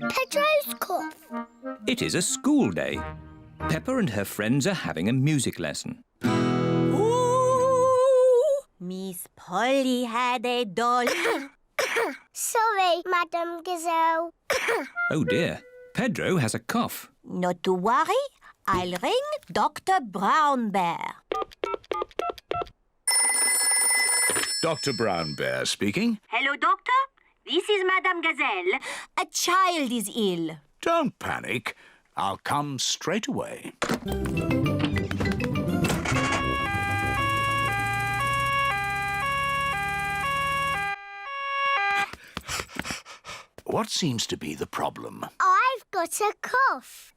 Pedros Cough. It is a school day. Peppa and her friends are having a music lesson. Ooh, Miss Polly had a doll. Sorry, Madam Gazelle. Oh dear, Pedro has a cough. Not to worry, I'll ring Dr. Brown Bear. Dr. Brown Bear speaking. Hello, Doctor. This is Madame Gazelle. A child is ill. Don't panic. I'll come straight away. What seems to be the problem? I've got a cough.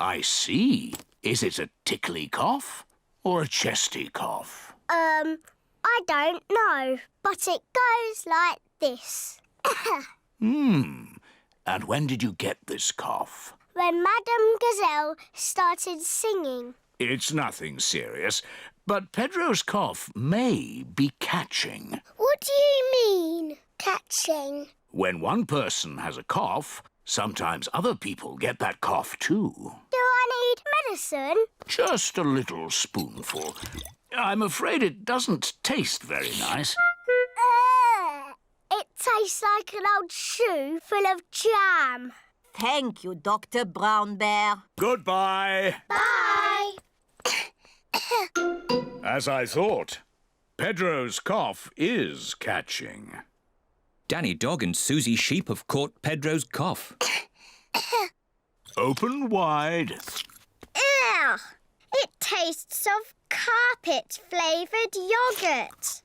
I see. Is it a tickly cough or a chesty cough? I don't know, but it goes like this. And when did you get this cough? When Madame Gazelle started singing. It's nothing serious, but Pedro's cough may be catching. What do you mean, catching? When one person has a cough, sometimes other people get that cough too. Do I need medicine? Just a little spoonful. I'm afraid it doesn't taste very nice. It tastes like an old shoe full of jam. Thank you, Dr. Brown Bear. Goodbye. Bye. As I thought, Pedro's cough is catching. Danny Dog and Susie Sheep have caught Pedro's cough. Open wide. Ugh! It tastes of carpet-flavoured yoghurt.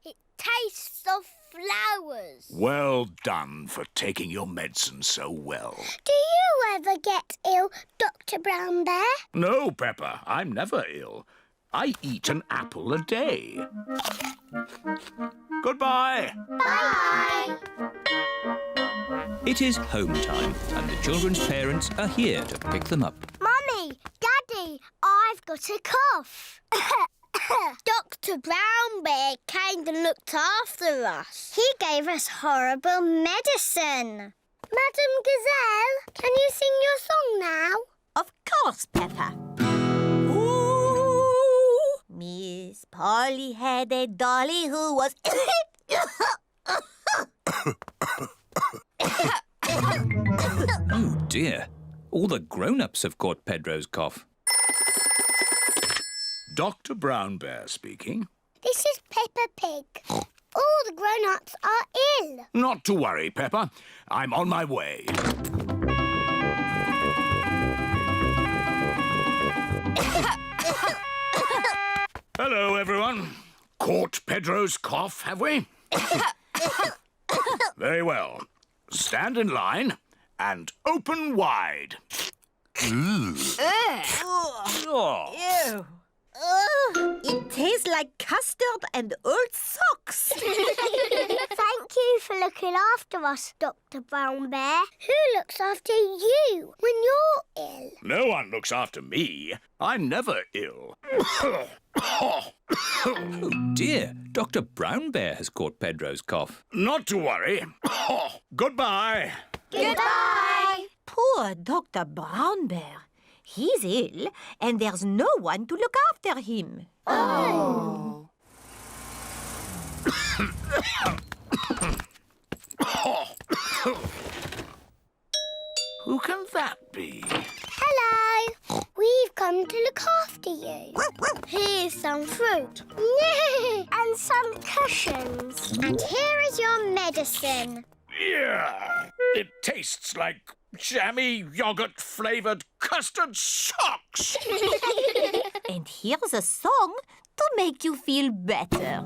It tastes of flowers. Well done for taking your medicine so well. Do you ever get ill, Dr. Brown Bear? No, Peppa, I'm never ill. I eat an apple a day. Goodbye. Bye. It is home time and the children's parents are here to pick them up. Mummy, Daddy, I've got a cough. Dr. Brown Bear came and looked after us. He gave us horrible medicine. Madam Gazelle, can you sing your song now? Of course, Peppa. Ooh, Miss Polly had a dolly who was... Oh dear, all the grown-ups have caught Pedro's cough. Dr. Brown Bear speaking. This is Peppa Pig. All the grown-ups are ill. Not to worry, Peppa. I'm on my way. Hello, everyone. Caught Pedro's cough, have we? Very well. Stand in line and open wide. Ew. It tastes like custard and old socks. Thank you for looking after us, Dr. Brown Bear. Who looks after you when you're ill? No one looks after me. I'm never ill. Oh dear, Dr. Brown Bear has caught Pedro's cough. Not to worry. Goodbye. Goodbye. Poor Dr. Brown Bear. He's ill and there's no one to look after him. Oh. Who can that be? Hello. We've come to look after you. Here's some fruit. And some cushions. And here is your medicine. Yeah, it tastes like jammy yogurt-flavoured custard socks. And here's a song to make you feel better.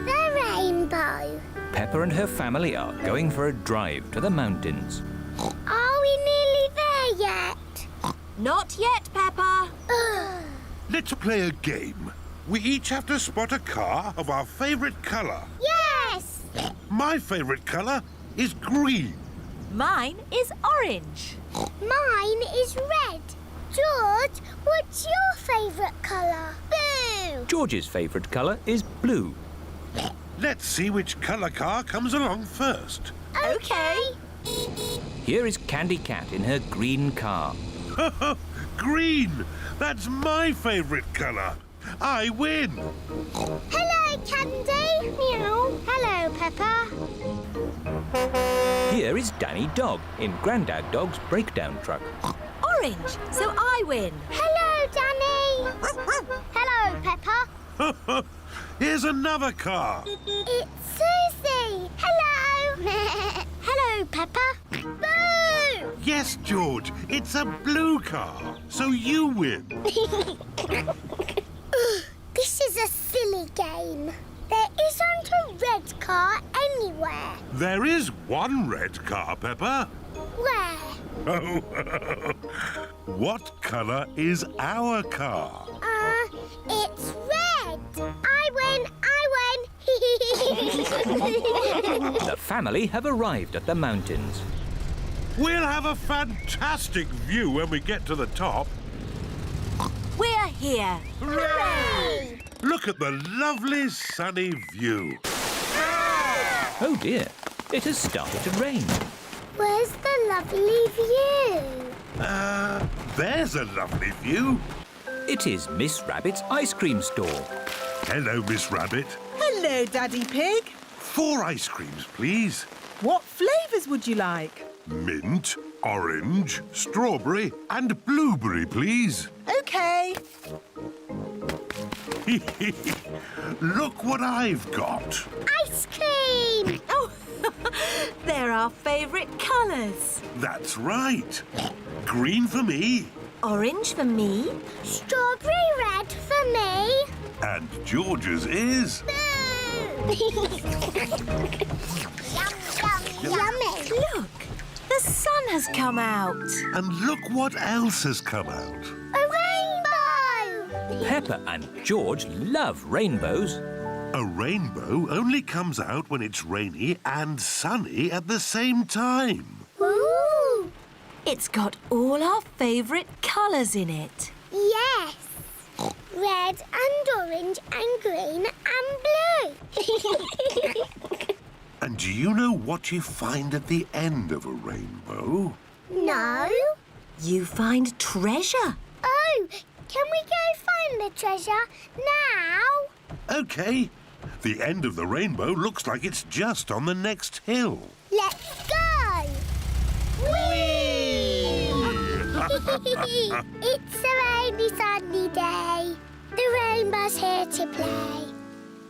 The rainbow. Peppa and her family are going for a drive to the mountains. Are we nearly there yet? Not yet, Peppa. Let's play a game. We each have to spot a car of our favourite colour. Yes! My favourite colour is green. Mine is orange. Mine is red. George, what's your favourite colour? Boo! Blue. George's favourite colour is blue. Let's see which colour car comes along first. OK. Here is Candy Cat in her green car. Green! That's my favourite colour. I win. Hello, Candy. Meow. Hello, Peppa. Here is Danny Dog in Grandad Dog's breakdown truck. Orange, so I win. Hello, Danny. Hello, Peppa. Here's another car. It's Susie. Hello. Hello, Peppa. Boo! Yes, George, it's a blue car, so you win. This is a silly game. There isn't a red car anywhere. There is one red car, Peppa. Where? Oh, what colour is our car? It's red. I win. The family have arrived at the mountains. We'll have a fantastic view when we get to the top. We're here. Hooray! Look at the lovely sunny view. Oh dear, it has started to rain. Where's the lovely view? There's a lovely view. It is Miss Rabbit's ice cream store. Hello, Miss Rabbit. Hello, Daddy Pig. 4 ice creams, please. What flavours would you like? Mint, orange, strawberry and blueberry, please. OK. Look what I've got. Ice cream. Oh, they're our favourite colours. That's right. Green for me Orange for me. Strawberry red for me. and George's is... Yummy. Look, the sun has come out. And look what else has come out. A rainbow. Peppa and George love rainbows. A rainbow only comes out when it's rainy and sunny at the same time. Ooh. It's got all our favourite colours in it. Yes. Red and orange and green and blue. And do you know what you find at the end of a rainbow? No. You find treasure. Oh, can we go find the treasure now? OK. The end of the rainbow looks like it's just on the next hill. Let's go. Whee! It's a rainy, sunny day. The rainbow's here to play.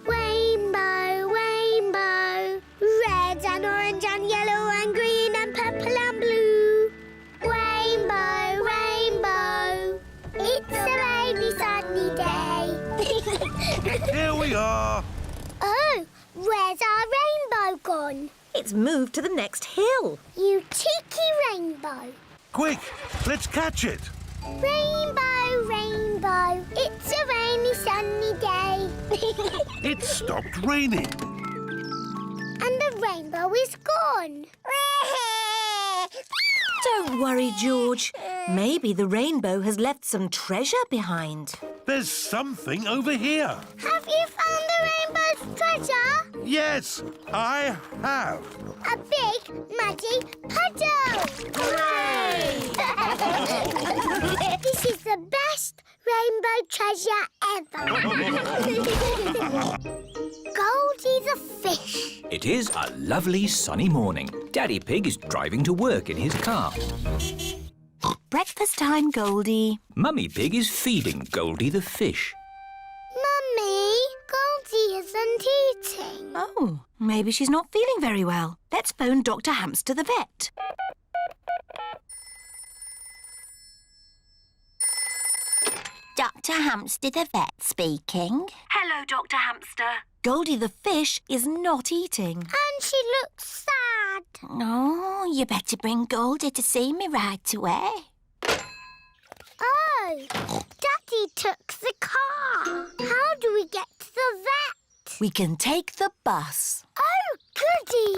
Rainbow, rainbow, red and orange and yellow and green and purple and blue. Rainbow, rainbow, it's a rainy, sunny day. Here we are. Oh, where's our rainbow gone? It's moved to the next hill. You cheeky rainbow. Quick, let's catch it. Rainbow, rainbow, it's a rainy, sunny day. It stopped raining. And the rainbow is gone. Don't worry, George. Maybe the rainbow has left some treasure behind. There's something over here. Have you found the rainbow's treasure? Yes, I have. A big, muddy puddle. Hooray! This is the best rainbow treasure ever. Goldie the Fish. It is a lovely sunny morning. Daddy Pig is driving to work in his car. Breakfast time, Goldie. Mummy Pig is feeding Goldie the Fish. Mummy, Goldie isn't eating. Oh, maybe she's not feeling very well. Let's phone Dr. Hamster the vet. Dr. Hamster the vet speaking. Hello, Dr. Hamster. Goldie the fish is not eating. And she looks sad. Oh, you better bring Goldie to see me right away. Oh, Daddy took the car. How do we get to the vet? We can take the bus. Oh, goody.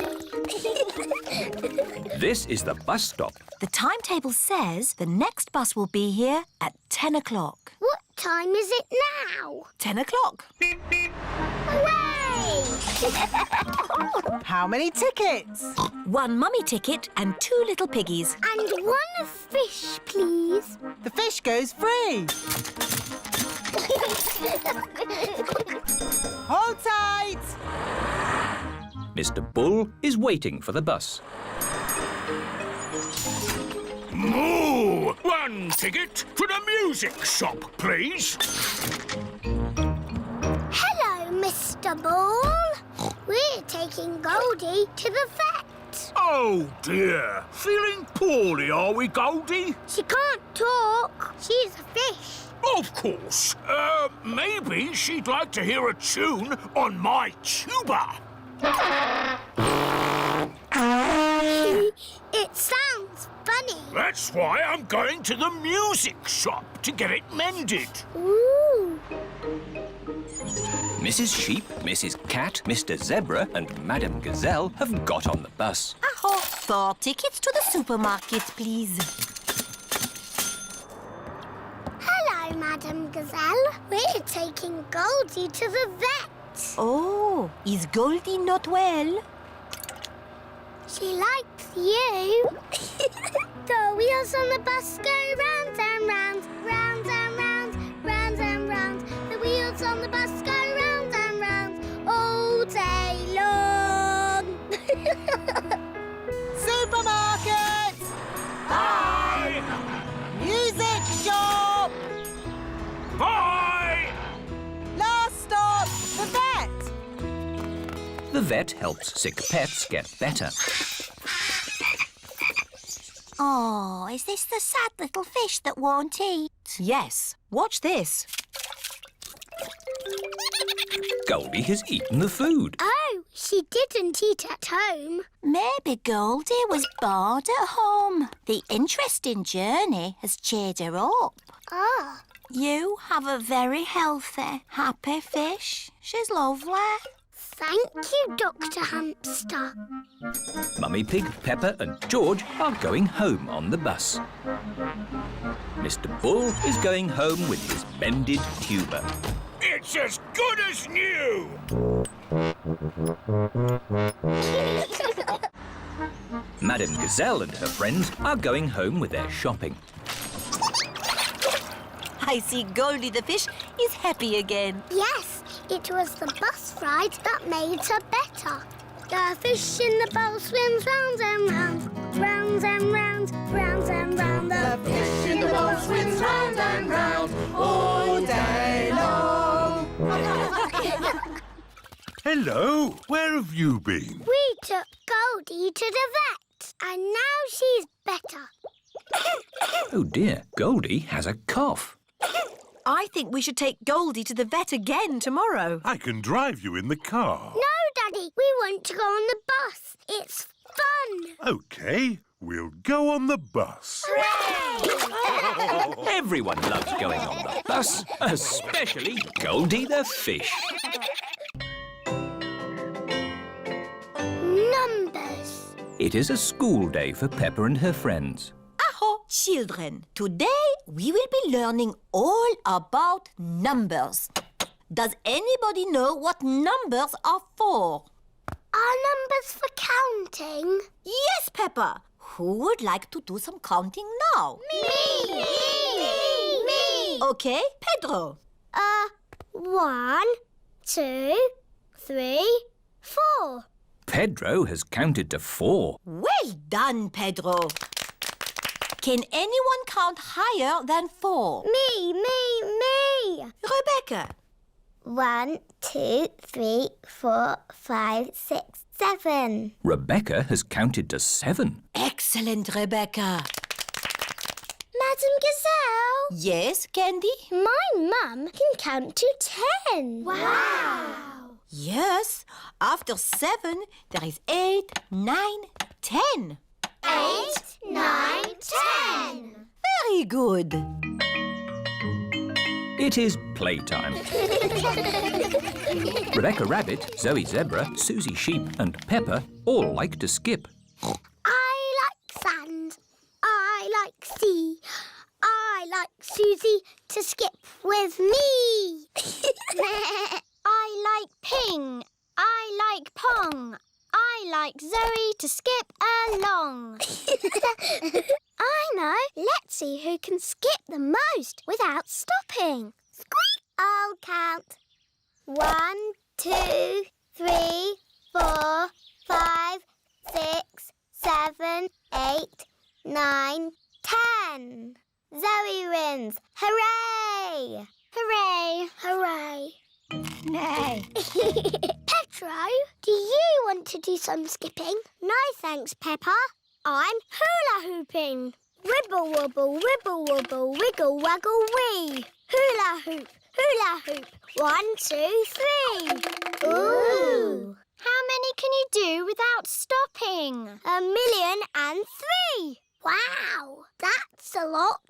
This is the bus stop. The timetable says the next bus will be here at 10 o'clock. What time is it now? 10 o'clock. Hooray! How many tickets? 1 mummy ticket and 2 little piggies. And 1 fish, please. The fish goes free. Hold tight. Mr. Bull is waiting for the bus. Moo! 1 ticket to the music shop, please. Hello, Mr. Ball. We're taking Goldie to the vet. Oh, dear. Feeling poorly, are we, Goldie? She can't talk. She's a fish. Of course. Maybe she'd like to hear a tune on my tuba. It sounds funny. That's why I'm going to the music shop to get it mended. Ooh. Mrs. Sheep, Mrs. Cat, Mr. Zebra and Madame Gazelle have got on the bus. Aho, 4 tickets to the supermarket, please. Hello, Madame Gazelle. We're taking Goldie to the vet. Oh, is Goldie not well? She likes you. The wheels on the bus go round and round, round and round, round and round. The wheels on the bus go round and round all day long. Supermarket. Bye! Music shop. Bye! Last stop, the vet. The vet helps sick pets get better. Oh, is this the sad little fish that won't eat? Yes. Watch this. Goldie has eaten the food. Oh, she didn't eat at home. Maybe Goldie was bored at home. The interesting journey has cheered her up. Ah. You have a very healthy, happy fish. She's lovely. Thank you, Dr. Hamster. Mummy Pig, Peppa and George are going home on the bus. Mr. Bull is going home with his mended tuba. It's as good as new! Madame Gazelle and her friends are going home with their shopping. I see Goldie the fish is happy again. Yes, it was the bus ride that made her better. The fish in the bowl swims round and round, round and round, round and round. The fish in the bowl swims round and round all day long. Hello, where have you been? We took Goldie to the vet, and now she's better. Oh dear, Goldie has a cough. I think we should take Goldie to the vet again tomorrow. I can drive you in the car. No, Daddy, we want to go on the bus. It's fun. OK, we'll go on the bus. Hooray! Everyone loves going on the bus, especially Goldie the fish. Numbers. It is a school day for Peppa and her friends. Aho, children. Today we will be learning all about numbers. Does anybody know what numbers are for? Are numbers for counting? Yes, Peppa. Who would like to do some counting now? Me! OK, Pedro. 1, 2, 3, 4. Pedro has counted to 4. Well done, Pedro. Can anyone count higher than 4? Me! Rebecca. 1, 2, 3, 4, 5, 6, 7. Rebecca has counted to 7. Excellent, Rebecca. Madame Gazelle, Yes, Candy? my mum can count to 10. Wow! Yes. After 7, there is 8, 9, 10. 8, 9, 10. Very good. It is playtime. Rebecca Rabbit, Zoe Zebra, Susie Sheep and Peppa all like to skip. I like sand. I like sea. I like Susie to skip with me. I like ping. I like pong. I like Zoe to skip along. I know. Let's see who can skip the most without stopping. Squeak! I'll count. 1, 2, 3, 4, 5, 6, 7, 8, 9, 10. Zoe wins. Hooray! Hooray! Hooray! Nay. Pedro, do you want to do some skipping? No, thanks, Peppa. I'm hula hooping. Wibble wobble, wibble wobble, wiggle waggle wee. Hula hoop, hula hoop. 1, 2, 3. Ooh! How many can you do without stopping? 1,000,003. Wow, that's a lot.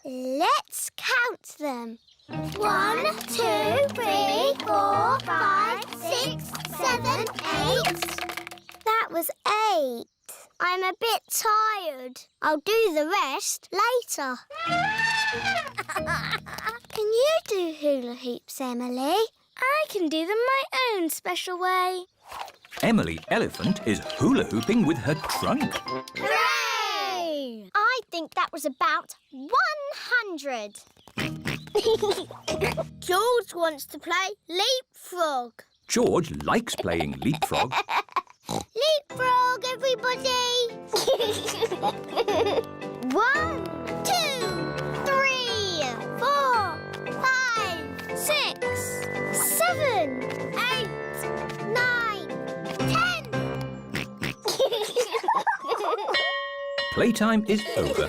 Let's count them. 1, 2, 3, 4, 5, 6, 7, 8. That was 8. I'm a bit tired. I'll do the rest later. Can you do hula hoops, Emily? I can do them my own special way. Emily Elephant is hula hooping with her trunk. Hooray! I think that was about 100. George wants to play leapfrog. George likes playing leapfrog. Leapfrog, everybody! 1, 2, 3, 4, 5, 6, 7, 8, 9, 10. Playtime is over.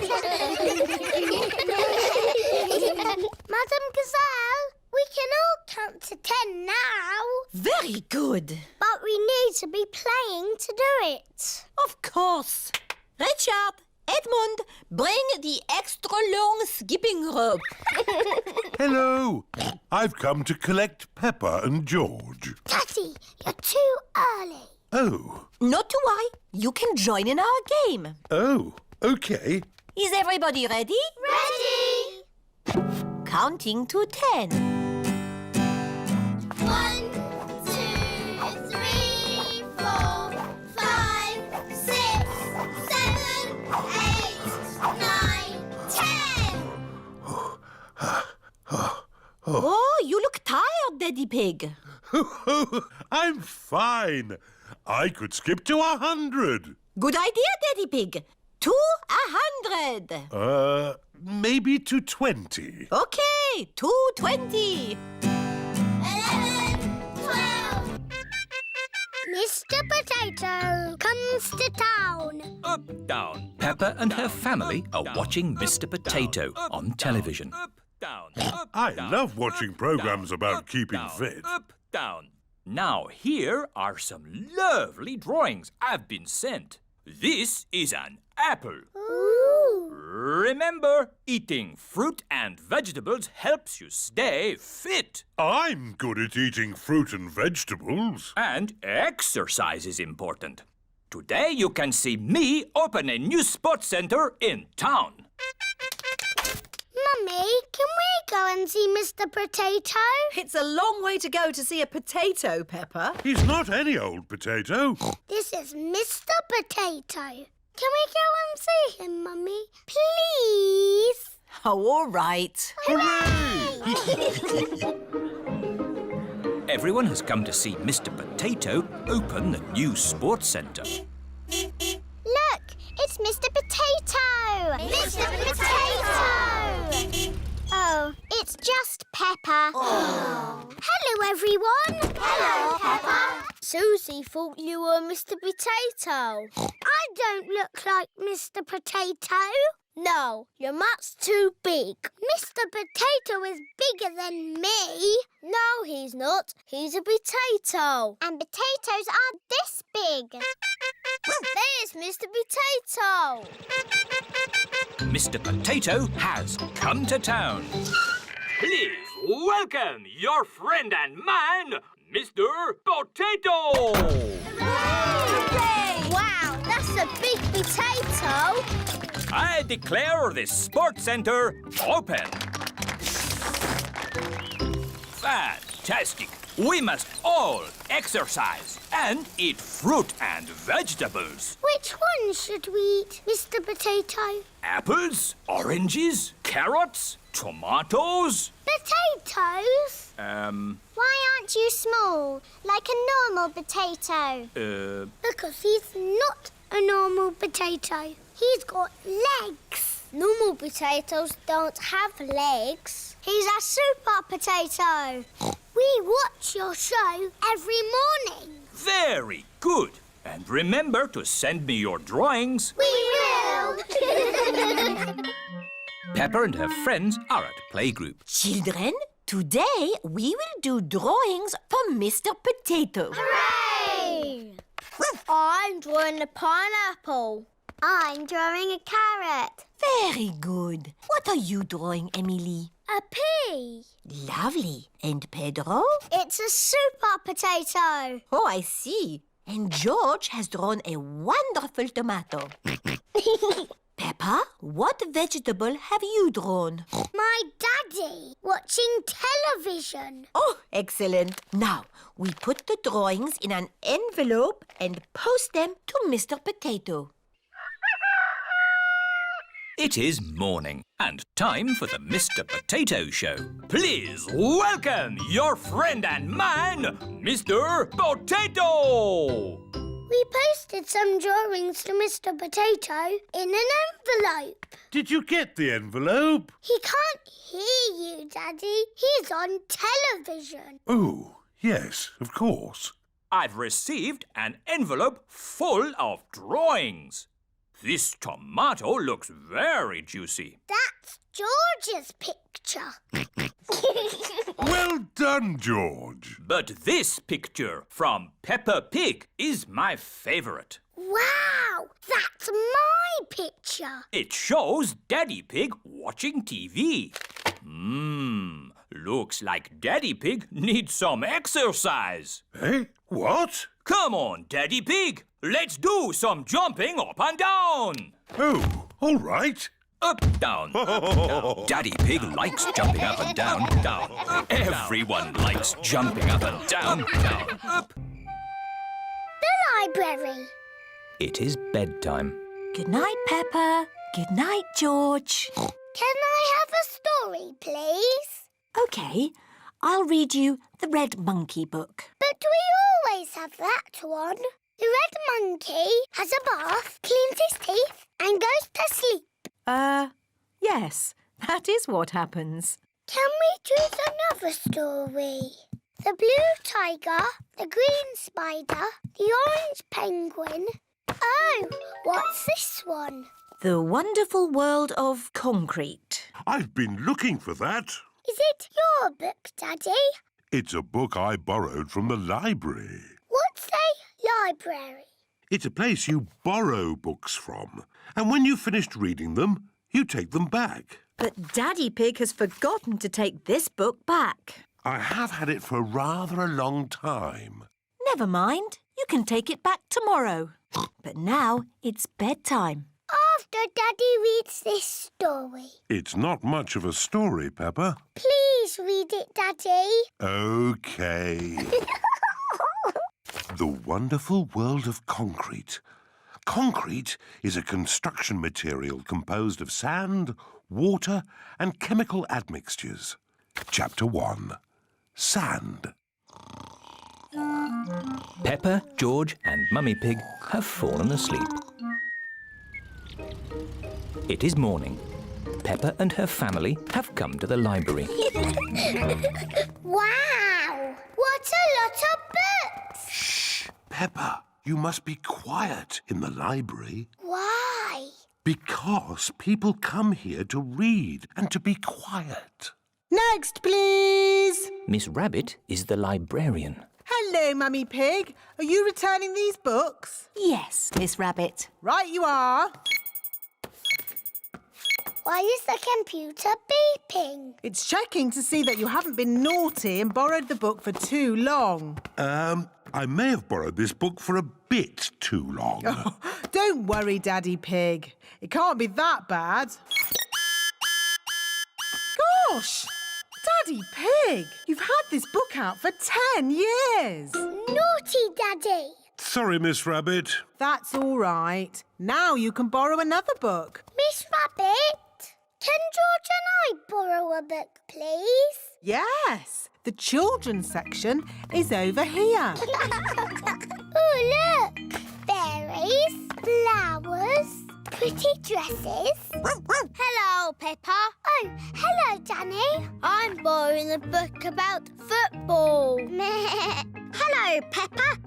Madam Gazelle, we can all count to 10 now. Very good. But we need to be playing to do it. Of course. Richard, Edmund, bring the extra long skipping rope. Hello. I've come to collect Peppa and George. Daddy, you're too early. Oh. Not to worry. You can join in our game. Oh, OK. Is everybody ready? Ready? Counting to 10. 1, 2, 3, 4, 5, 6, 7, 8, 9, 10. Oh, you look tired, Daddy Pig. I'm fine. I could skip to 100. Good idea, Daddy Pig. To 100. Maybe to 20. Okay, to 20. 11, 12. Mr. Potato comes to town. Up, down. Peppa and her family are watching Mr. Potato on television. Up, down. I love watching programs about keeping fit. Up, down. Now, here are some lovely drawings I've been sent. This is an apple. Ooh. Remember, eating fruit and vegetables helps you stay fit. I'm good at eating fruit and vegetables. And exercise is important. Today you can see me open a new sports center in town. Mummy, can we go and see Mr. Potato? It's a long way to go to see a potato, Peppa. He's not any old potato. This is Mr. Potato. Can we go and see him, Mummy? Please? Oh, all right. Everyone has come to see Mr. Potato open the new sports centre. Look, it's Mr. Potato! Mr. Potato! Oh, it's just Peppa. Oh. Hello, everyone. Hello, Peppa. Susie thought you were Mr. Potato. I don't look like Mr. Potato. No, you're much too big. Mr. Potato is bigger than me. No, he's not. He's a potato. And potatoes aren't this big. There's Mr. Potato. Mr. Potato has come to town. Please welcome your friend and mine, Mr. Potato! Wow, that's a big potato. I declare this sports centre open. Fantastic. We must all exercise and eat fruit and vegetables. Which one should we eat, Mr. Potato? Apples, oranges, carrots, tomatoes. Potatoes? Why aren't you small, like a normal potato? Because he's not a normal potato. He's got legs. Normal potatoes don't have legs. He's a super potato. We watch your show every morning. Very good. And remember to send me your drawings. We will. Peppa and her friends are at playgroup. Children, today we will do drawings for Mr. Potato. Hooray! I'm drawing a pineapple. I'm drawing a carrot. Very good. What are you drawing, Emily? A pea. Lovely. And Pedro? It's a super potato. Oh, I see. And George has drawn a wonderful tomato. Peppa, what vegetable have you drawn? My daddy watching television. Oh, excellent. Now, we put the drawings in an envelope and post them to Mr. Potato. It is morning and time for the Mr. Potato Show. Please welcome your friend and mine, Mr. Potato. We posted some drawings to Mr. Potato in an envelope. Did you get the envelope? He can't hear you, Daddy. He's on television. Oh, yes, of course. I've received an envelope full of drawings. This tomato looks very juicy. That's George's picture. Well done, George. But this picture from Peppa Pig is my favourite. Wow, that's my picture. It shows Daddy Pig watching TV. Looks like Daddy Pig needs some exercise. Eh? What? Come on, Daddy Pig. Let's do some jumping up and down. Oh, all right. Up, down, down. Daddy Pig likes jumping up and down, down. Everyone likes jumping up and down, down. Up. The library. It is bedtime. Good night, Peppa. Good night, George. Can I have a story, please? OK, I'll read you the Red Monkey book. But we always have that one. The red monkey has a bath, cleans his teeth and goes to sleep. Yes, that is what happens. Can we choose another story? The blue tiger, the green spider, the orange penguin. Oh, what's this one? The Wonderful World of Concrete. I've been looking for that. Is it your book, Daddy? It's a book I borrowed from the library. What's a library? It's a place you borrow books from. And when you've finished reading them, you take them back. But Daddy Pig has forgotten to take this book back. I have had it for rather a long time. Never mind. You can take it back tomorrow. But now it's bedtime. After Daddy reads this story. It's not much of a story, Peppa. Please read it, Daddy. OK. The Wonderful World of Concrete. Concrete is a construction material composed of sand, water and chemical admixtures. Chapter 1. Sand. Peppa, George and Mummy Pig have fallen asleep. It is morning. Peppa and her family have come to the library. Wow! What a lot of books! Shh! Peppa, you must be quiet in the library. Why? Because people come here to read and to be quiet. Next, please. Miss Rabbit is the librarian. Hello, Mummy Pig. Are you returning these books? Yes, Miss Rabbit. Right you are. Why is the computer beeping? It's checking to see that you haven't been naughty and borrowed the book for too long. I may have borrowed this book for a bit too long. Oh, don't worry, Daddy Pig. It can't be that bad. Gosh! Daddy Pig, you've had this book out for 10 years. Naughty Daddy. Sorry, Miss Rabbit. That's all right. Now you can borrow another book. Miss Rabbit, can George and I borrow a book, please? Yes, the children's section is over here. Oh, look! Berries, flowers, pretty dresses. Hello, Peppa. Oh, hello, Danny. I'm borrowing a book about football. Hello, Peppa.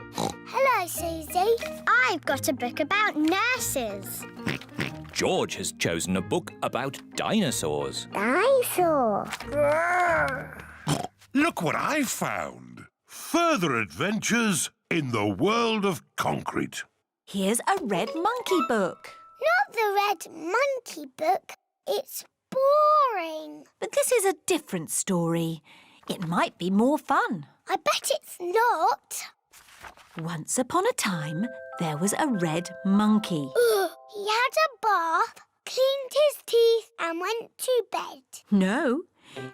Hello, Susie. I've got a book about nurses. George has chosen a book about dinosaurs. Dinosaur. Look what I found. Further adventures in the world of concrete. Here's a red monkey book. Not the red monkey book. It's boring. But this is a different story. It might be more fun. I bet it's not. Once upon a time, there was a red monkey. He had a bath, cleaned his teeth and went to bed. No,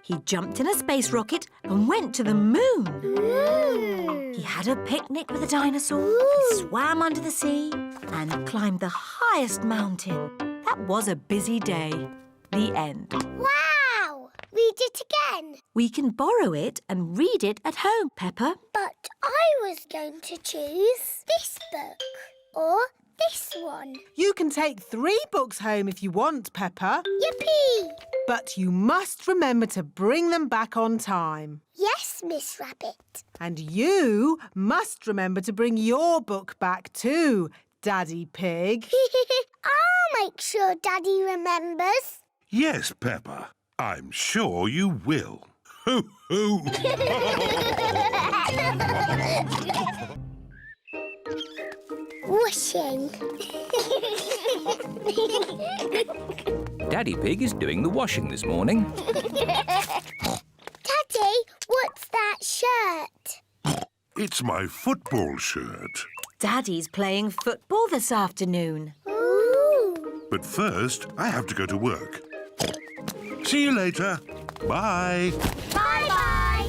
he jumped in a space rocket and went to the moon. Ooh. He had a picnic with a dinosaur, he swam under the sea and climbed the highest mountain. That was a busy day. The end. Wow! Read it again. We can borrow it and read it at home, Peppa. But I was going to choose this book or this one. You can take 3 books home if you want, Peppa. Yippee! But you must remember to bring them back on time. Yes, Miss Rabbit. And you must remember to bring your book back too, Daddy Pig. I'll make sure Daddy remembers. Yes, Peppa. I'm sure you will. Hoo hoo! Whooshing. Daddy Pig is doing the washing this morning. Daddy, what's that shirt? It's my football shirt. Daddy's playing football this afternoon. Ooh. But first, I have to go to work. See you later. Bye. Bye-bye.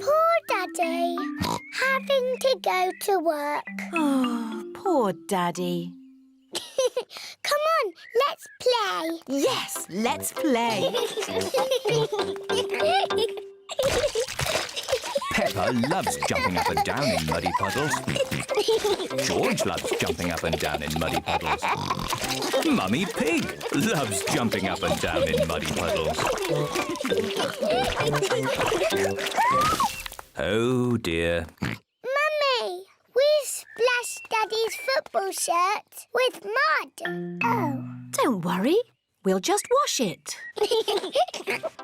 Poor Daddy, having to go to work. Oh, poor Daddy. Come on, let's play. Yes, let's play. Peppa loves jumping up and down in muddy puddles. George loves jumping up and down in muddy puddles. Mummy Pig loves jumping up and down in muddy puddles. Oh dear. Mummy, we splashed Daddy's football shirt with mud. Oh. Don't worry, we'll just wash it.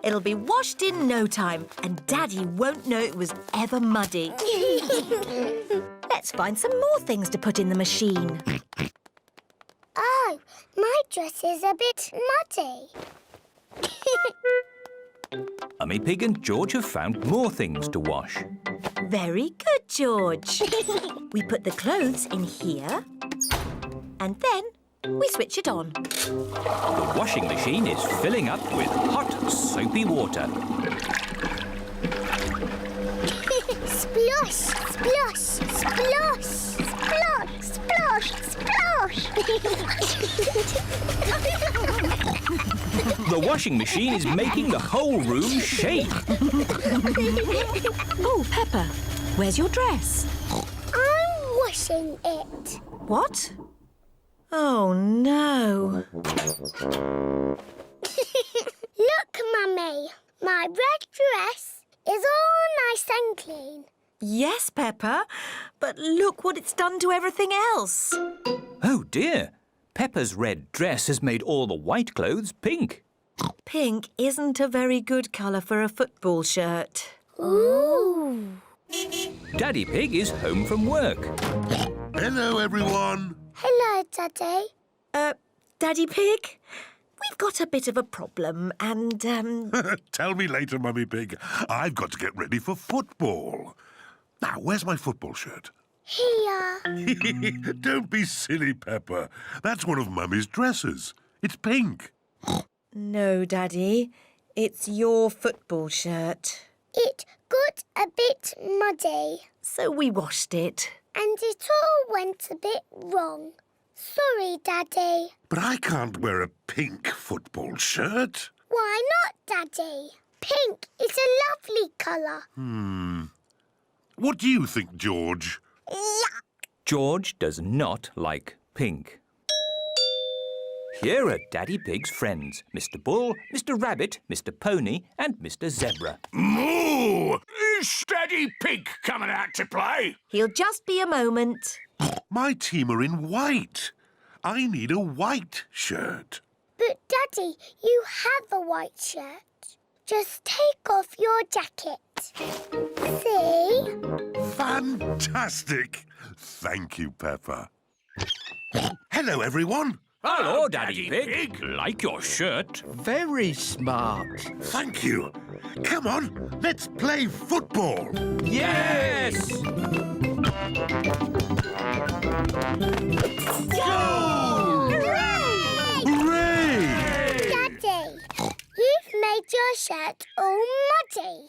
It'll be washed in no time, and Daddy won't know it was ever muddy. Let's find some more things to put in the machine. Oh, my dress is a bit muddy. Mummy Pig and George have found more things to wash. Very good, George. We put the clothes in here, and then we switch it on. The washing machine is filling up with hot, soapy water. Splosh, splosh, splosh, splosh, splosh, splosh. The washing machine is making the whole room shake. Oh, Peppa, where's your dress? I'm washing it. What? Oh, no. Look, Mummy, my red dress is all nice and clean. Yes, Peppa, but look what it's done to everything else. Oh dear. Peppa's red dress has made all the white clothes pink. Pink isn't a very good colour for a football shirt. Ooh. Daddy Pig is home from work. Hello, everyone. Hello, Daddy. Daddy Pig, we've got a bit of a problem and, Tell me later, Mummy Pig. I've got to get ready for football. Now, where's my football shirt? Here. Don't be silly, Peppa. That's one of Mummy's dresses. It's pink. No, Daddy. It's your football shirt. It got a bit muddy So we washed it. and it all went a bit wrong. Sorry, Daddy. But I can't wear a pink football shirt. Why not, Daddy? Pink is a lovely colour. What do you think, George? Yuck! George does not like pink. Here are Daddy Pig's friends, Mr. Bull, Mr. Rabbit, Mr. Pony and Mr. Zebra. Moo! Is Daddy Pig coming out to play? He'll just be a moment. My team are in white. I need a white shirt. But, Daddy, you have a white shirt. Just take off your jacket. See? Fantastic. Thank you, Peppa. Hello, everyone. Hello, Daddy Pig. Like your shirt. Very smart. Thank you. Come on, let's play football. Yes! Hooray! Daddy, you've made your shirt all muddy.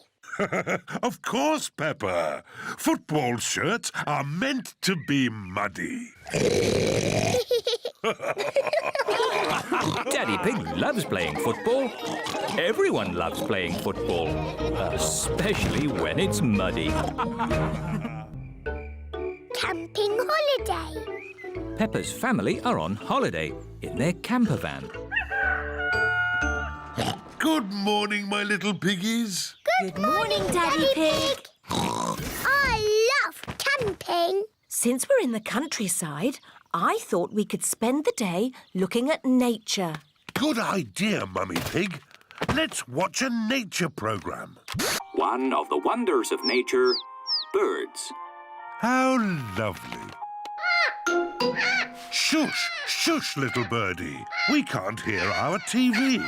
Of course, Peppa. Football shirts are meant to be muddy. Daddy Pig loves playing football. Everyone loves playing football, especially when it's muddy. Camping holiday. Peppa's family are on holiday in their camper van. Good morning, my little piggies. Good morning, Daddy Pig. I love camping. Since we're in the countryside, I thought we could spend the day looking at nature. Good idea, Mummy Pig. Let's watch a nature program. One of the wonders of nature, birds. How lovely. Shush, shush, little birdie. We can't hear our TV.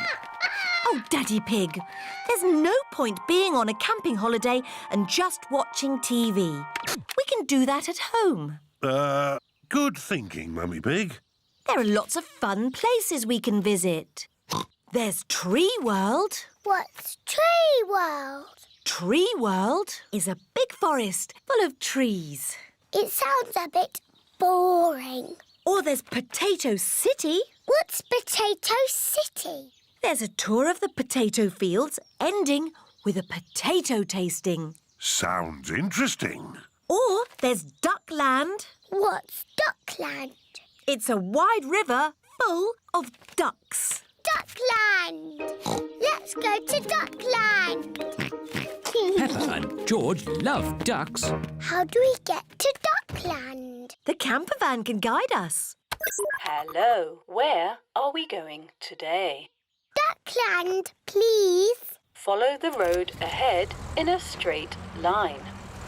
Oh, Daddy Pig, there's no point being on a camping holiday and just watching TV. We can do that at home. Good thinking, Mummy Pig. There are lots of fun places we can visit. There's Tree World. What's Tree World? Tree World is a big forest full of trees. It sounds a bit boring. Or there's Potato City. What's Potato City? There's a tour of the potato fields ending with a potato tasting. Sounds interesting. Or there's Duckland. What's Duckland? It's a wide river full of ducks. Duckland! Let's go to Duckland. Peppa and George love ducks. How do we get to Duckland? The camper van can guide us. Hello, where are we going today? Duckland, please. Follow the road ahead in a straight line.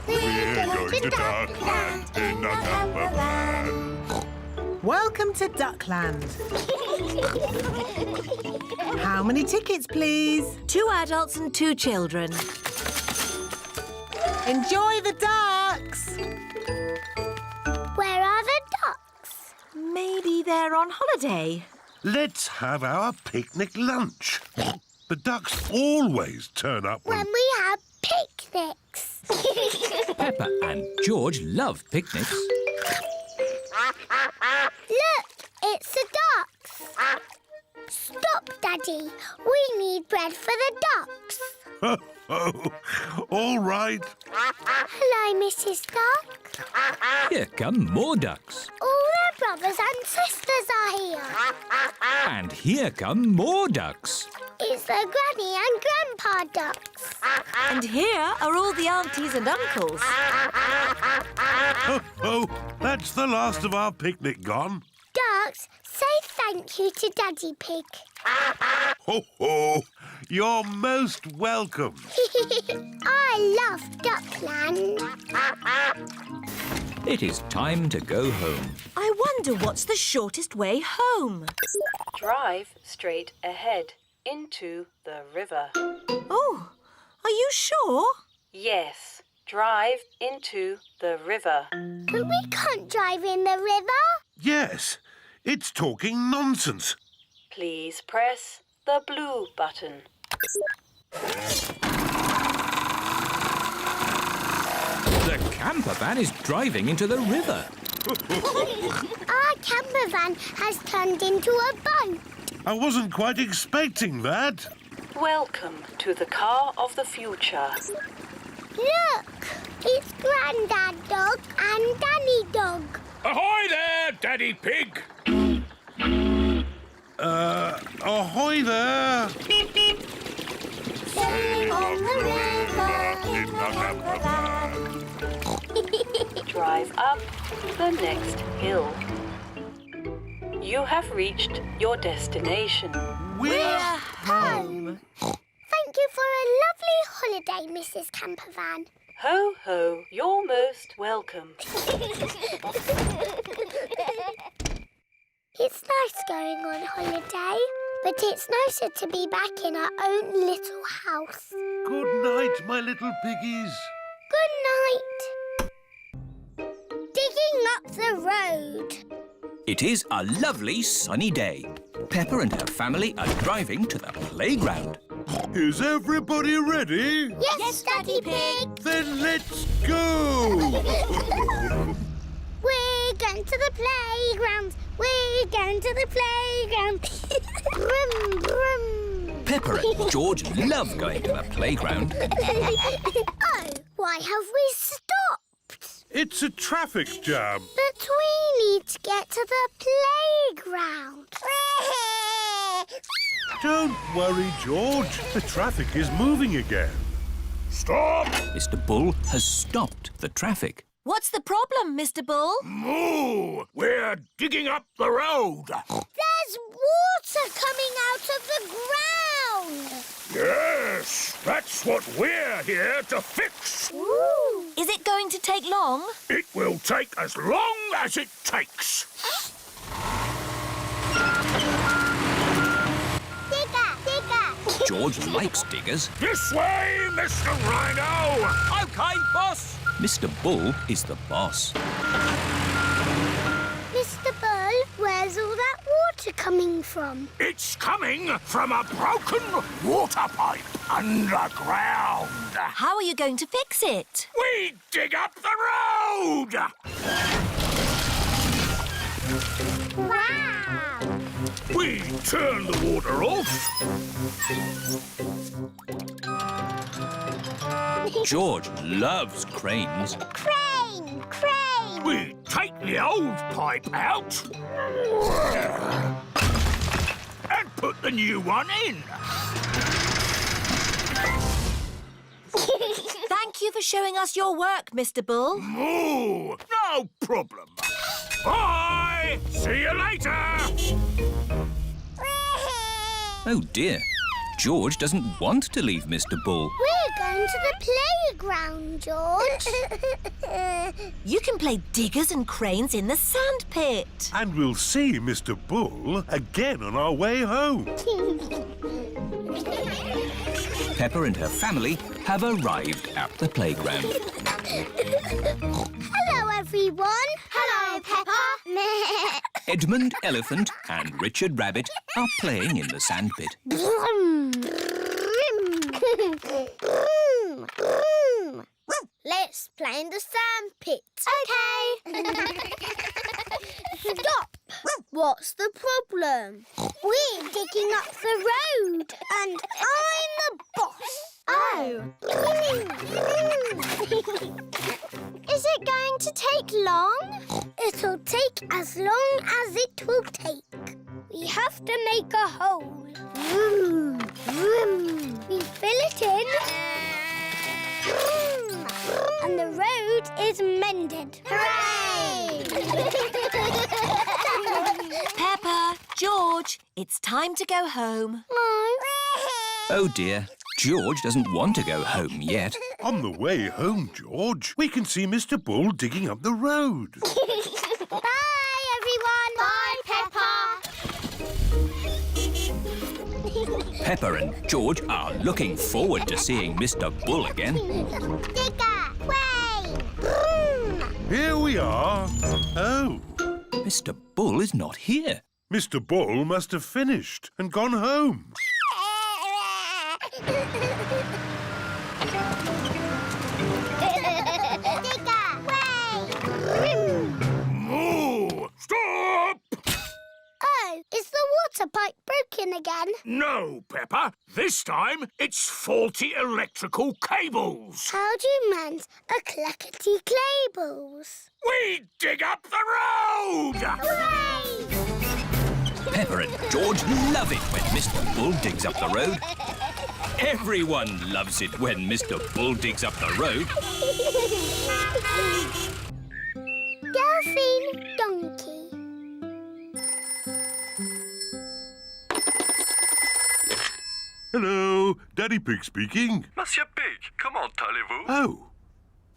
We're going to Duckland in a camper van. Welcome to Duckland. How many tickets, please? 2 adults and 2 children. Enjoy the ducks. Where are the ducks? Maybe they're on holiday. Let's have our picnic lunch. The ducks always turn up When we have picnics. Peppa and George love picnics. Look, it's the ducks. Stop, Daddy. We need bread for the ducks. Oh, all right. Hello, Mrs. Duck. Here come more ducks. All their brothers and sisters are here. And here come more ducks. It's the Granny and Grandpa ducks. And here are all the aunties and uncles. Oh, that's the last of our picnic gone. Ducks, say thank you to Daddy Pig. Ho, ho. You're most welcome. I love Duckland. It is time to go home. I wonder what's the shortest way home. Drive straight ahead into the river. Oh, are you sure? Yes, Drive into the river. But we can't drive in the river. Yes, it's talking nonsense. Please press the blue button. The camper van is driving into the river. Our camper van has turned into a boat. I wasn't quite expecting that. Welcome to the car of the future. Look, it's Grandad Dog and Danny Dog. Ahoy there, Daddy Pig! Ahoy there. Sailing on the river. Drive up the next hill. You have reached your destination. We're home. Thank you for a lovely holiday, Mrs. Campervan. Ho, ho, you're most welcome. It's nice going on holiday, but it's nicer to be back in our own little house. Good night, my little piggies. Good night. Digging up the road. It is a lovely sunny day. Peppa and her family are driving to the playground. Is everybody ready? Yes, Daddy Pig. Then let's go! We're going to the playground. We're going to the playground. Brum, brum. Peppa and George love going to the playground. Oh, why have we stopped? It's a traffic jam. But we need to get to the playground. Don't worry, George. The traffic is moving again. Stop! Mr. Bull has stopped the traffic. What's the problem, Mr. Bull? Moo! We're digging up the road. There's water coming out of the ground. Yes, that's what we're here to fix. Ooh. Is it going to take long? It will take as long as it takes. Digger, digger. George likes diggers. This way, Mr. Rhino! OK, boss. Mr. Bull is the boss. Mr. Bull, where's all that water coming from? It's coming from a broken water pipe underground. How are you going to fix it? We dig up the road! Wow! We turn the water off. George loves cranes. Crane! Crane! We take the old pipe out and put the new one in. Thank you for showing us your work, Mr. Bull. Moo! No problem. Bye! See you later! Oh dear. George doesn't want to leave Mr. Bull. We're going to the playground, George. You can play diggers and cranes in the sand pit. And we'll see Mr. Bull again on our way home. Peppa and her family have arrived at the playground. Hello, everyone. Hello, Peppa. Edmund Elephant and Richard Rabbit are playing in the sandpit. Brum, brum, brum. Let's play in the sandpit. Okay. Stop. What's the problem? We're digging up the road and I'm the boss. Oh. Is it going to take long? It'll take as long as it will take. We have to make a hole. Vroom, vroom. We fill it in. Vroom, vroom. And the road is mended. Hooray! Peppa, George, it's time to go home. Oh dear. George doesn't want to go home yet. On the way home, George, we can see Mr. Bull digging up the road. Bye, everyone. Bye, Peppa. Peppa and George are looking forward to seeing Mr. Bull again. Digger, where Here we are. Oh, Mr. Bull is not here. Mr. Bull must have finished and gone home. Digger, wait! Moo! Stop! Oh, is the water pipe broken again? No, Peppa. This time it's faulty electrical cables. How do you mend a clackety clables? We dig up the road! Hooray! Peppa and George love it when Mr. Bull digs up the road. Everyone loves it when Mr. Bull digs up the road. Delphine Donkey. Hello, Daddy Pig speaking. Monsieur Pig, comment allez-vous? Oh,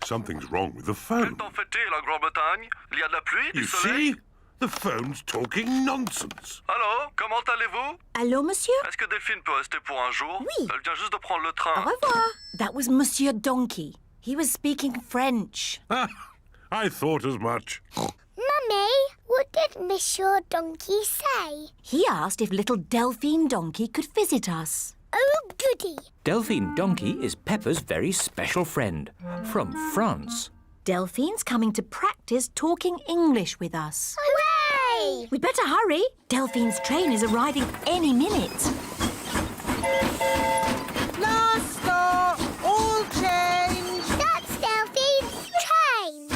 something's wrong with the phone. Quel temps fait-il en Grande-Bretagne? Il y a de la pluie, du You soleil? see? The phone's talking nonsense. Allô, comment allez-vous? Allô, monsieur? Est-ce que Delphine peut rester pour un jour? Oui. Elle vient juste de prendre le Au train. revoir. That was Monsieur Donkey. He was speaking French. Ah, I thought as much. Mummy, what did Monsieur Donkey say? He asked if little Delphine Donkey could visit us. Oh, goody. Delphine Donkey is Peppa's very special friend from France. Delphine's coming to practice talking English with us. Hooray! We'd better hurry. Delphine's train is arriving any minute. Last stop, all change. That's Delphine's train.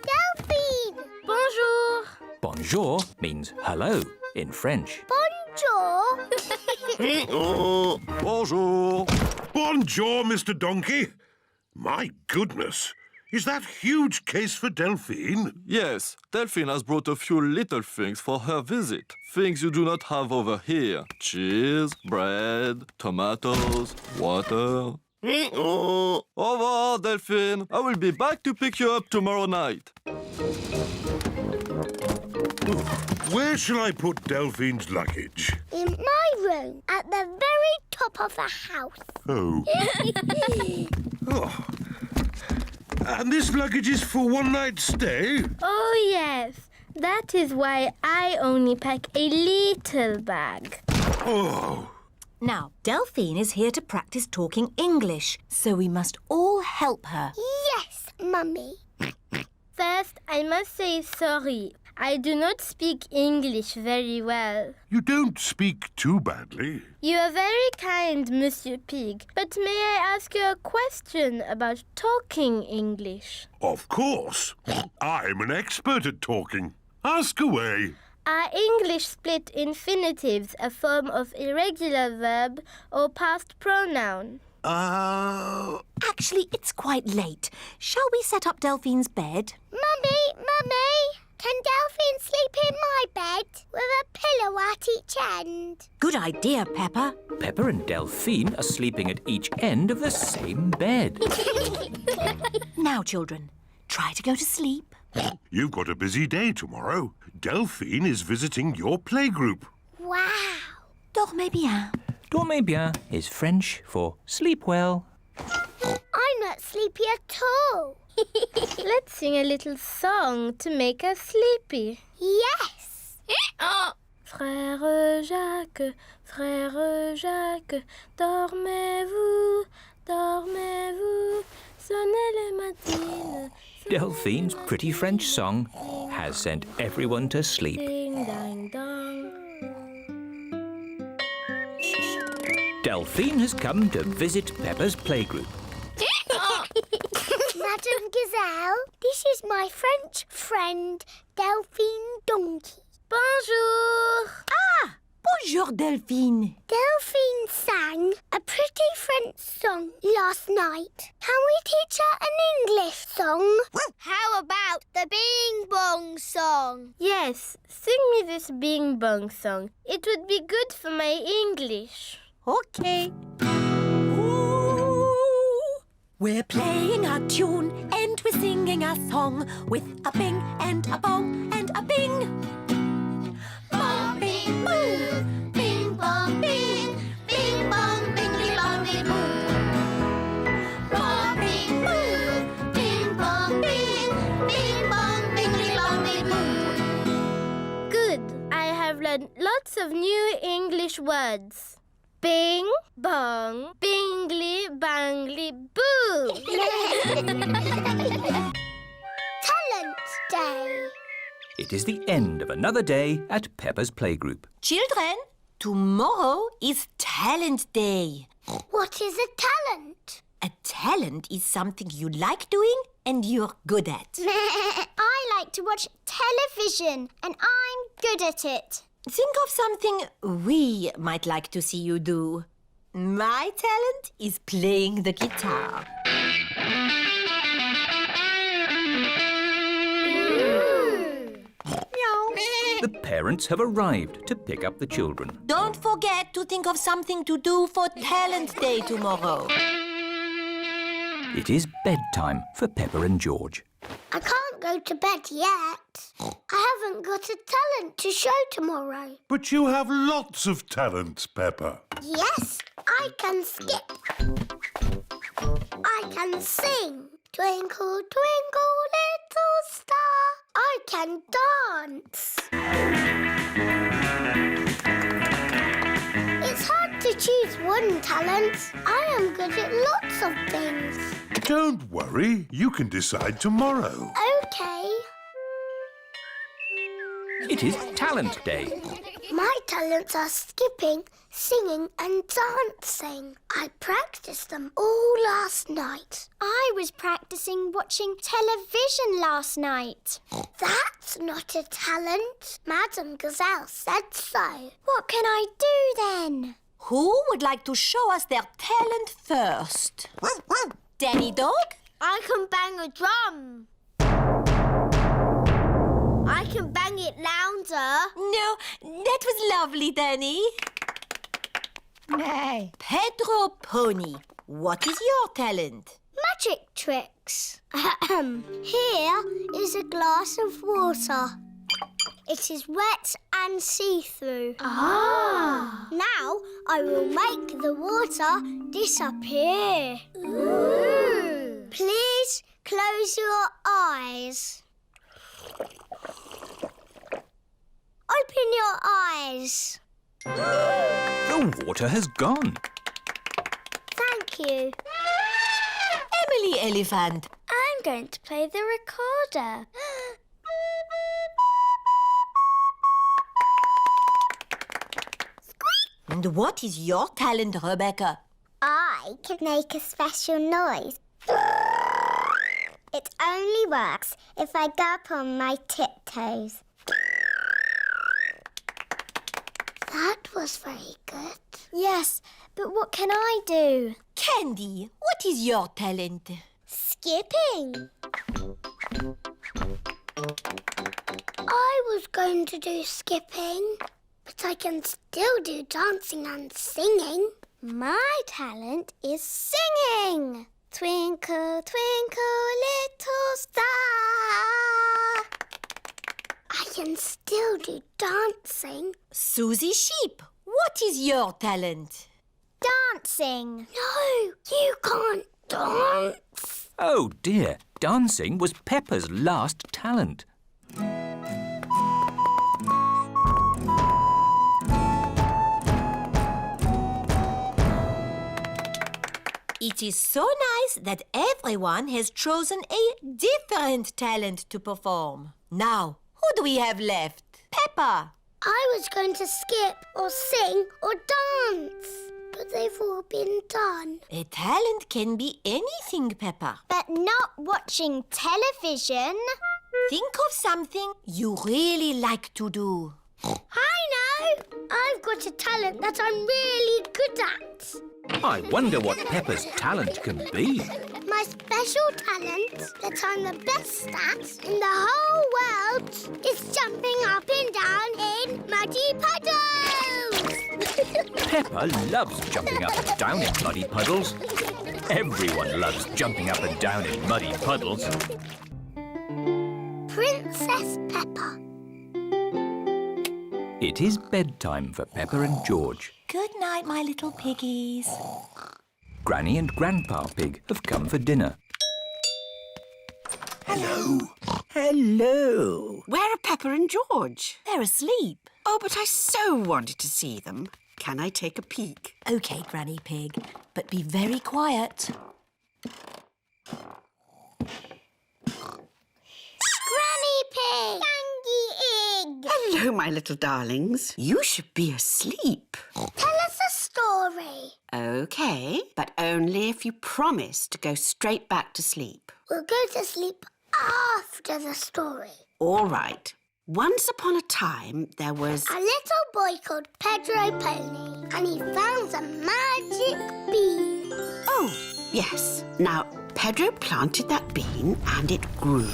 Delphine! Bonjour. Bonjour means hello in French. Bonjour. Bonjour. Bonjour, Mr. Donkey. My goodness. Is that huge case for Delphine? Yes, Delphine has brought a few little things for her visit. Things you do not have over here. Cheese, bread, tomatoes, water. Au revoir, Delphine. I will be back to pick you up tomorrow night. Where shall I put Delphine's luggage? In my room, at the very top of the house. Oh. Oh. And this luggage is for one night stay? Oh, yes. That is why I only pack a little bag. Oh. Now, Delphine is here to practice talking English, so we must all help her. Yes, Mummy. First, I must say sorry. I do not speak English very well. You don't speak too badly. You are very kind, Monsieur Pig. But may I ask you a question about talking English? Of course. I'm an expert at talking. Ask away. Are English split infinitives a form of irregular verb or past pronoun? Actually, it's quite late. Shall we set up Delphine's bed? Mummy, can Delphine sleep in my bed with a pillow at each end? Good idea, Peppa. Peppa and Delphine are sleeping at each end of the same bed. Now, children, try to go to sleep. You've got a busy day tomorrow. Delphine is visiting your playgroup. Wow. Dormez bien. Dormez bien is French for sleep well. I'm not sleepy at all. Let's sing a little song to make us sleepy. Yes. Frère Jacques, dormez-vous, dormez-vous, sonnez les matines. Delphine's pretty French song has sent everyone to sleep. Ding, dang, dong. Delphine has come to visit Peppa's playgroup. Madame Gazelle, this is my French friend, Delphine Donkey. Bonjour. Ah! Bonjour, Delphine. Delphine sang a pretty French song last night. Can we teach her an English song? How about the Bing Bong song? Yes, sing me this Bing Bong song. It would be good for my English. Okay. We're playing a tune and we're singing a song with a bing and a bong and a bing. Bong, bing, boo. Bing, bong, bing. Bing, bong, bingly, bongly, boo. Bong, bing, boo. Bing, bong, learned lots of new English words. Bing, bong, bingly, bangly, boo. Talent Day. It is the end of another day at Peppa's playgroup. Children, tomorrow is Talent Day. What is a talent? A talent is something you like doing and you're good at. I like to watch television and I'm good at it. Think of something we might like to see you do. My talent is playing the guitar. The parents have arrived to pick up the children. Don't forget to think of something to do for Talent Day tomorrow. It is bedtime for Peppa and George. I can't go to bed yet. I haven't got a talent to show tomorrow. But you have lots of talents, Peppa. Yes, I can skip. I can sing. Twinkle, twinkle, little star. I can dance. It's hard to choose one talent. I am good at lots of things. Don't worry, you can decide tomorrow. Okay. It is Talent Day. My talents are skipping, singing and dancing. I practiced them all last night. I was practicing watching television last night. That's not a talent. Madame Gazelle said so. What can I do then? Who would like to show us their talent first? Danny Dog? I can bang a drum. I can bang it louder. No, that was lovely, Danny. Nay. Pedro Pony, what is your talent? Magic tricks. Here is a glass of water. It is wet and see-through. Ah. Now I will make the water disappear. Ooh. Please close your eyes. Open your eyes. The water has gone. Thank you. Emily Elephant. I'm going to play the recorder. And what is your talent, Rebecca? I can make a special noise. It only works if I go up on my tiptoes. That was very good. Yes, but what can I do? Candy, what is your talent? Skipping. I was going to do skipping, but I can still do dancing and singing. My talent is singing. Twinkle, twinkle, little star. I can still do dancing. Susie Sheep, what is your talent? Dancing. No, you can't dance. Oh dear, dancing was Peppa's last talent. It is so nice that everyone has chosen a different talent to perform. Now, who do we have left? Peppa. I was going to skip or sing or dance, but they've all been done. A talent can be anything, Peppa. But not watching television. Think of something you really like to do. I know! I've got a talent that I'm really good at. I wonder what Peppa's talent can be. My special talent that I'm the best at in the whole world is jumping up and down in muddy puddles. Peppa loves jumping up and down in muddy puddles. Everyone loves jumping up and down in muddy puddles. Princess Peppa. It is bedtime for Peppa and George. Good night, my little piggies. Granny and Grandpa Pig have come for dinner. Hello. Hello. Where are Peppa and George? They're asleep. Oh, but I so wanted to see them. Can I take a peek? OK, Granny Pig, but be very quiet. Granny Pig! Dandy Egg! Hello, my little darlings. You should be asleep. Tell us a story. OK, but only if you promise to go straight back to sleep. We'll go to sleep after the story. All right. Once upon a time, there was... A little boy called Pedro Pony, and he found a magic bean. Oh, yes. Now, Pedro planted that bean and it grew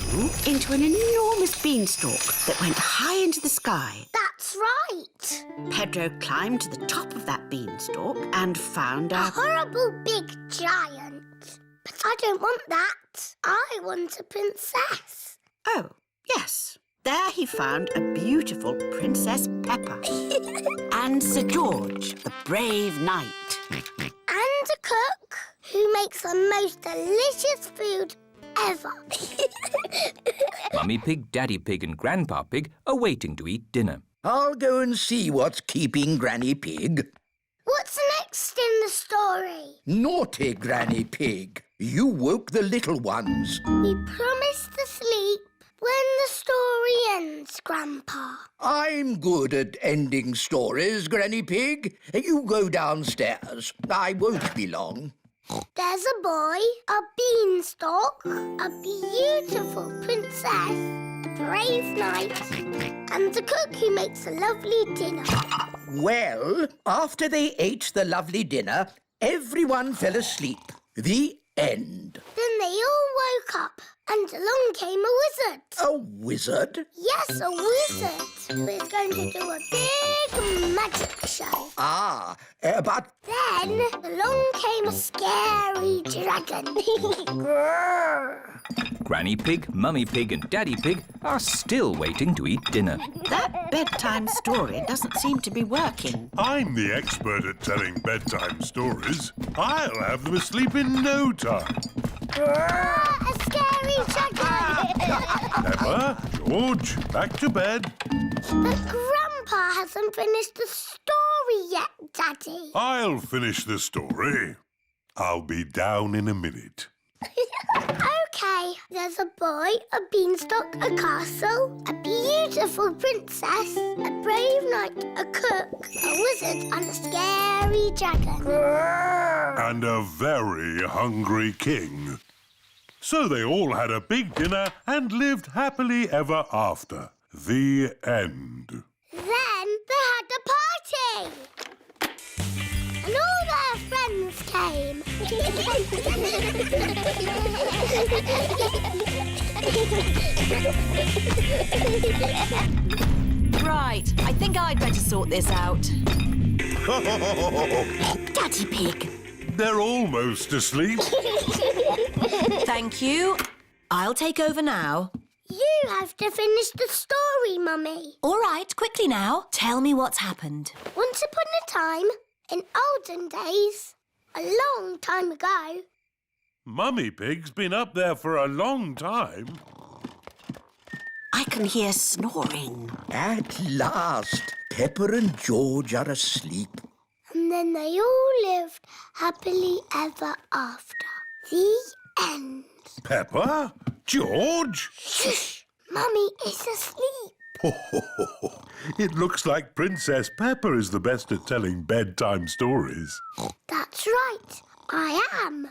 into an enormous beanstalk that went high into the sky. That's right. Pedro climbed to the top of that beanstalk and found A horrible big giant. But I don't want that. I want a princess. Oh, yes. There he found a beautiful Princess Peppa and Sir George, the brave knight. And a cook who makes the most delicious food ever. Mummy Pig, Daddy Pig and Grandpa Pig are waiting to eat dinner. I'll go and see what's keeping Granny Pig. What's next in the story? Naughty Granny Pig. You woke the little ones. We promised to sleep when the story ends, Grandpa. I'm good at ending stories, Granny Pig. You go downstairs. I won't be long. There's a boy, a beanstalk, a beautiful princess, a brave knight, and a cook who makes a lovely dinner. Well, after they ate the lovely dinner, everyone fell asleep. The end. Then they all woke up, and along came a wizard. A wizard? Yes, a wizard who is going to do a big magic show. But... Then along came a scary dragon. Granny Pig, Mummy Pig and Daddy Pig are still waiting to eat dinner. That bedtime story doesn't seem to be working. I'm the expert at telling bedtime stories. I'll have them asleep in no time. A scary dragon! Peppa, George, back to bed. But Grandpa hasn't finished the story yet, Daddy. I'll finish the story. I'll be down in a minute. OK, there's a boy, a beanstalk, a castle, a beautiful princess, a brave knight, a cook, a wizard and a scary dragon. And a very hungry king. So they all had a big dinner and lived happily ever after. The end. Then they had a party. And all their friends came. Right, I think I'd better sort this out. Daddy Pig. They're almost asleep. Thank you. I'll take over now. You have to finish the story, Mummy. All right, quickly now. Tell me what's happened. Once upon a time, in olden days, a long time ago. Mummy Pig's been up there for a long time. I can hear snoring. At last, Peppa and George are asleep. And then they all lived happily ever after. The end. Peppa? George? Shh! Mummy is asleep. It looks like Princess Peppa is the best at telling bedtime stories. That's right. I am.